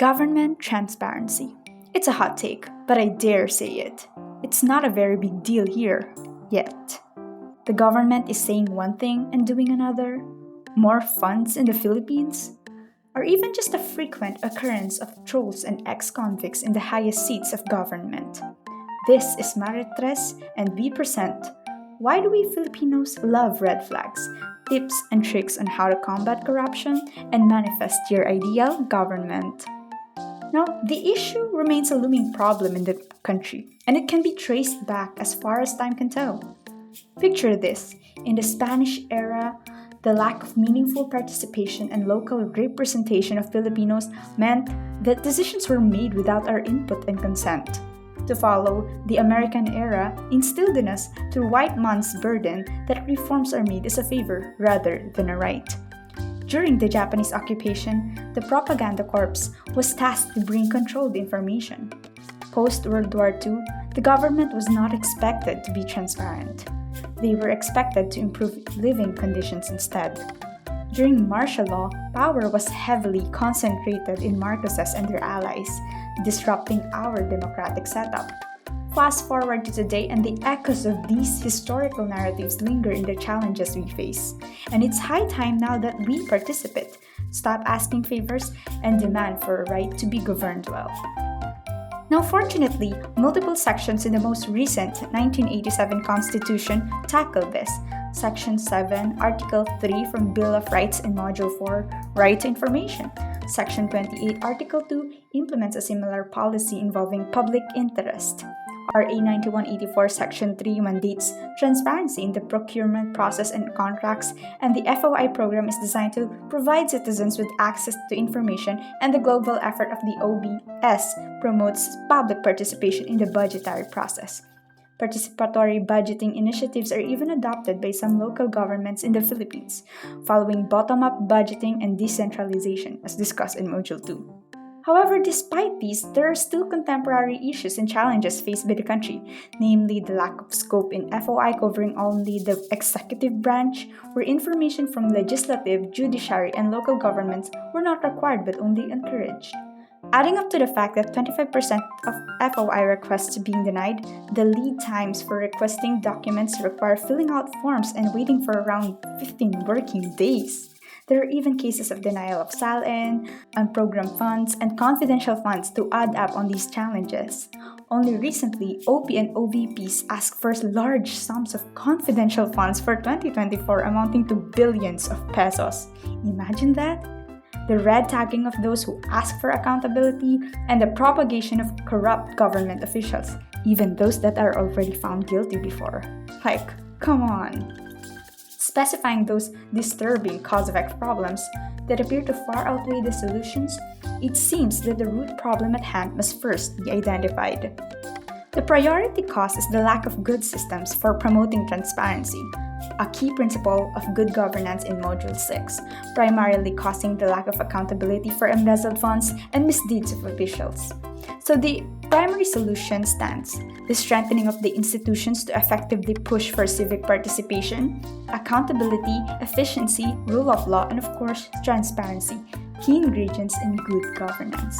Government transparency. It's a hot take, but I dare say it. It's not a very big deal here, yet. The government is saying one thing and doing another. More funds in the Philippines? Or even just a frequent occurrence of trolls and ex-convicts in the highest seats of government. This is Maritres, and we present Why Do We Filipinos Love Red Flags? Tips and tricks on how to combat corruption and manifest your ideal government. Now, the issue remains a looming problem in the country, and it can be traced back as far as time can tell. Picture this: in the Spanish era, the lack of meaningful participation and local representation of Filipinos meant that decisions were made without our input and consent. To follow, the American era instilled in us through white man's burden that reforms are made as a favor rather than a right. During the Japanese occupation, the Propaganda Corps was tasked to bring controlled information. Post-World War II, the government was not expected to be transparent. They were expected to improve living conditions instead. During martial law, power was heavily concentrated in Marcoses and their allies, disrupting our democratic setup. Fast forward to today, and the echoes of these historical narratives linger in the challenges we face. And it's high time now that we participate, stop asking favors, and demand for a right to be governed well. Now, fortunately, multiple sections in the most recent 1987 Constitution tackle this. Section 7, Article 3 from Bill of Rights in Module 4, Right to Information. Section 28, Article 2 implements a similar policy involving public interest. RA 9184 Section 3 mandates transparency in the procurement process and contracts, and the FOI program is designed to provide citizens with access to information, and the global effort of the OBS promotes public participation in the budgetary process. Participatory budgeting initiatives are even adopted by some local governments in the Philippines, following bottom-up budgeting and decentralization, as discussed in Module 2. However, despite these, there are still contemporary issues and challenges faced by the country, namely the lack of scope in FOI covering only the executive branch, where information from legislative, judiciary, and local governments were not required but only encouraged. Adding up to the fact that 25% of FOI requests being denied, the lead times for requesting documents require filling out forms and waiting for around 15 working days. There are even cases of denial of SALN, unprogrammed funds, and confidential funds to add up on these challenges. Only recently, OP and OVPs asked for large sums of confidential funds for 2024 amounting to billions of pesos. Imagine that? The red tagging of those who ask for accountability, and the propagation of corrupt government officials, even those that are already found guilty before. Like, come on. Specifying those disturbing cause-effect problems that appear to far outweigh the solutions, it seems that the root problem at hand must first be identified. The priority cause is the lack of good systems for promoting transparency, a key principle of good governance in Module 6, primarily causing the lack of accountability for embezzled funds and misdeeds of officials. So the primary solution stands: the strengthening of the institutions to effectively push for civic participation, accountability, efficiency, rule of law, and of course, transparency, key ingredients in good governance.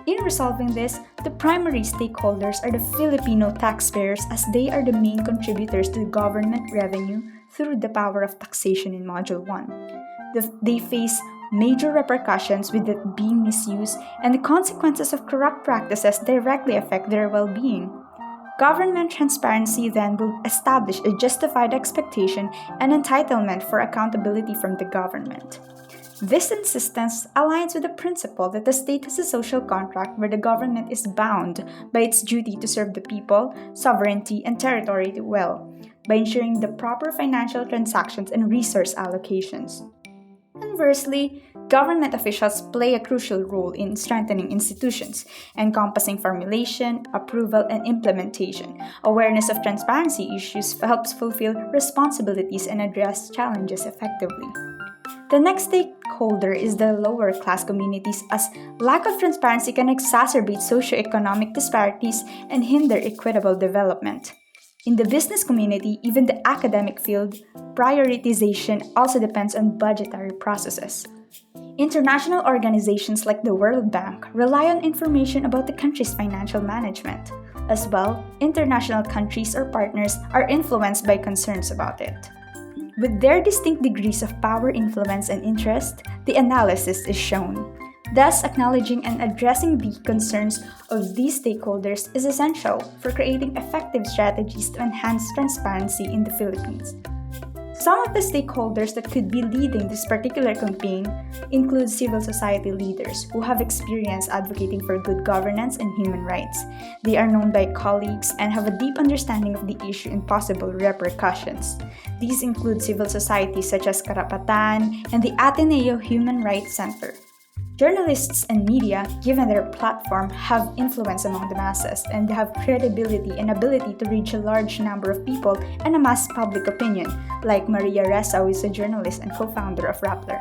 In resolving this, the primary stakeholders are the Filipino taxpayers, as they are the main contributors to government revenue through the power of taxation in Module 1. They face major repercussions with it being misused, and the consequences of corrupt practices directly affect their well-being. Government transparency then will establish a justified expectation and entitlement for accountability from the government. This insistence aligns with the principle that the state has a social contract where the government is bound by its duty to serve the people, sovereignty, and territory well, by ensuring the proper financial transactions and resource allocations. Conversely, government officials play a crucial role in strengthening institutions, encompassing formulation, approval, and implementation. Awareness of transparency issues helps fulfill responsibilities and address challenges effectively. The next stakeholder is the lower class communities, as lack of transparency can exacerbate socioeconomic disparities and hinder equitable development. In the business community, even the academic field, prioritization also depends on budgetary processes. International organizations like the World Bank rely on information about the country's financial management. As well, international countries or partners are influenced by concerns about it. With their distinct degrees of power, influence, and interest, the analysis is shown. Thus, acknowledging and addressing the concerns of these stakeholders is essential for creating effective strategies to enhance transparency in the Philippines. Some of the stakeholders that could be leading this particular campaign include civil society leaders who have experience advocating for good governance and human rights. They are known by colleagues and have a deep understanding of the issue and possible repercussions. These include civil societies such as Karapatan and the Ateneo Human Rights Center. Journalists and media, given their platform, have influence among the masses and have credibility and ability to reach a large number of people and amass public opinion, like Maria Ressa, who is a journalist and co-founder of Rappler.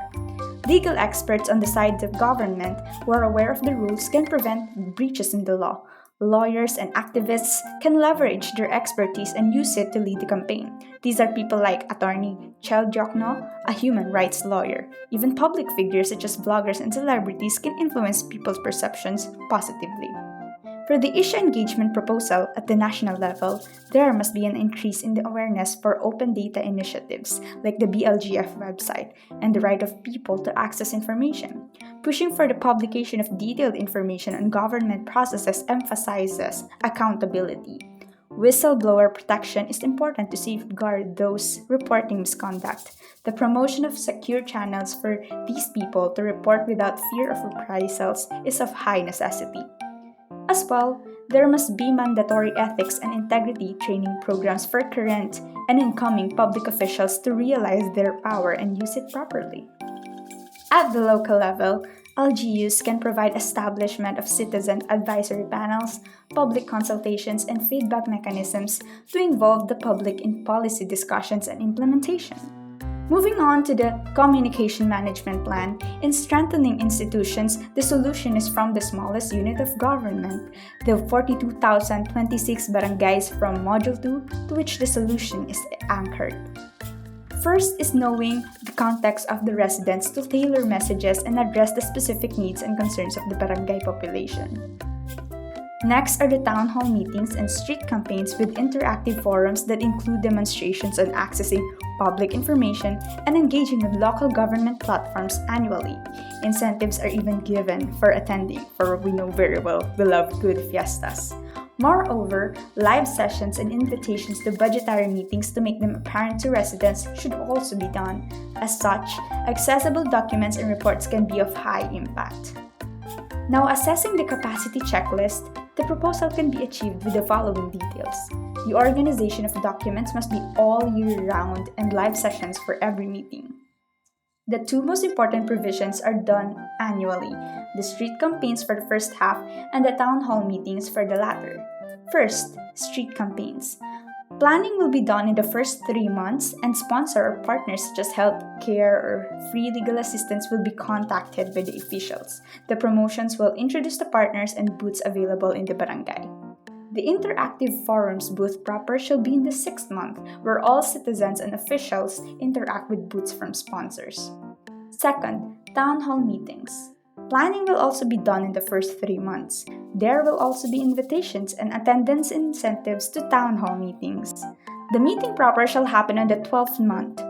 Legal experts on the side of government who are aware of the rules can prevent breaches in the law. Lawyers and activists can leverage their expertise and use it to lead the campaign. These are people like Attorney Chel Diokno, a human rights lawyer. Even public figures such as bloggers and celebrities can influence people's perceptions positively. For the issue engagement proposal at the national level, there must be an increase in the awareness for open data initiatives like the BLGF website and the right of people to access information. Pushing for the publication of detailed information on government processes emphasizes accountability. Whistleblower protection is important to safeguard those reporting misconduct. The promotion of secure channels for these people to report without fear of reprisals is of high necessity. As well, there must be mandatory ethics and integrity training programs for current and incoming public officials to realize their power and use it properly. At the local level, LGUs can provide establishment of citizen advisory panels, public consultations, and feedback mechanisms to involve the public in policy discussions and implementation. Moving on to the communication management plan, in strengthening institutions, the solution is from the smallest unit of government, the 42,026 barangays from Module 2, to which the solution is anchored. First is knowing the context of the residents to tailor messages and address the specific needs and concerns of the barangay population. Next are the town hall meetings and street campaigns with interactive forums that include demonstrations on accessing public information and engaging with local government platforms annually. Incentives are even given for attending, for we know very well we love good fiestas. Moreover, live sessions and invitations to budgetary meetings to make them apparent to residents should also be done. As such, accessible documents and reports can be of high impact. Now, assessing the capacity checklist, the proposal can be achieved with the following details. The organization of documents must be all year round and live sessions for every meeting. The two most important provisions are done annually, the street campaigns for the first half and the town hall meetings for the latter. First, street campaigns. Planning will be done in the first 3 months, and sponsor or partners such as health care or free legal assistance will be contacted by the officials. The promotions will introduce the partners and booths available in the barangay. The interactive forums booth proper shall be in the 6th month, where all citizens and officials interact with booths from sponsors. Second, town hall meetings. Planning will also be done in the first 3 months. There will also be invitations and attendance incentives to town hall meetings. The meeting proper shall happen on the 12th month,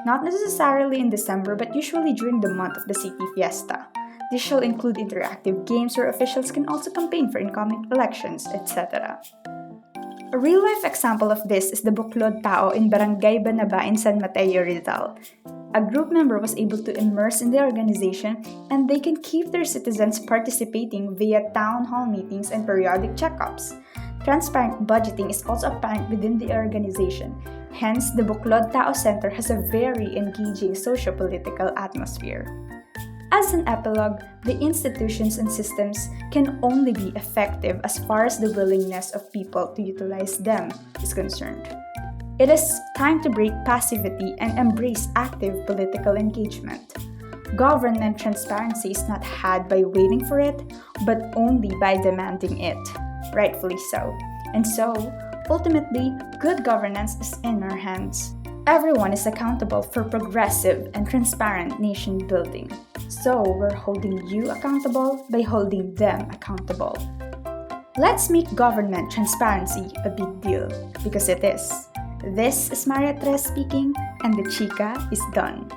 not necessarily in December but usually during the month of the city fiesta. This shall include interactive games where officials can also campaign for incoming elections, etc. A real-life example of this is the Buklod Tao in Barangay Banaba in San Mateo, Rizal. A group member was able to immerse in the organization, and they can keep their citizens participating via town hall meetings and periodic checkups. Transparent budgeting is also apparent within the organization. Hence, the Buklod Tao Center has a very engaging socio-political atmosphere. As an epilogue, the institutions and systems can only be effective as far as the willingness of people to utilize them is concerned. It is time to break passivity and embrace active political engagement. Government transparency is not had by waiting for it, but only by demanding it, rightfully so. And so, ultimately, good governance is in our hands. Everyone is accountable for progressive and transparent nation building. So we're holding you accountable by holding them accountable. Let's make government transparency a big deal, because it is. This is Maria Tres speaking, and the chica is done.